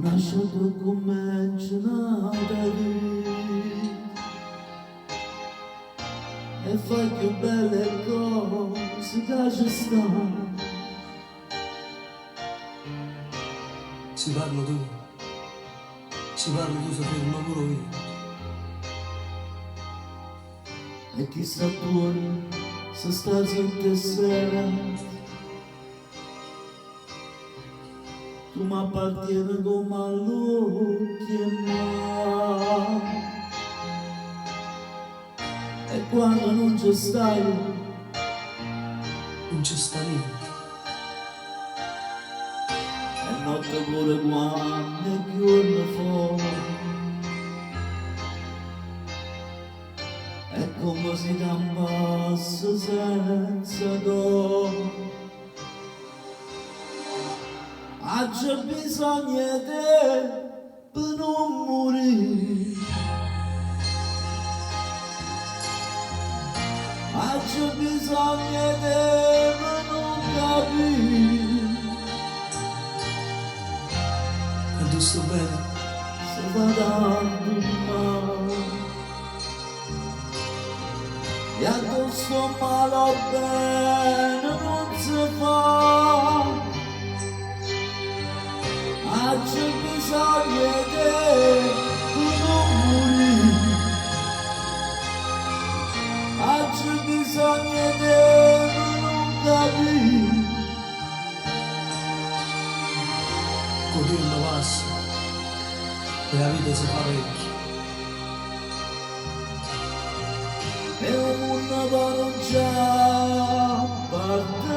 lasciato cominciata e fai più belle cose che ci stanno. Si parlo tu, si fermo pure io. E chissà tu se sta zitta sera, tu mi appartieni come all'occhio e mai. E quando non ci stai, Non ci sta niente. e notte pure quando è giorno fuori, è come se campasse senza dono. C'è bisogno di te per non morire, c'è bisogno di te per non capire. E tu sto bene? Se va tanto male e addosso male bene non si fa. C'è bisogno di te per non morire, c'è bisogno di te per non capire. Con Dio non passa e la vita si fa vecchia. E un mondo non c'è parte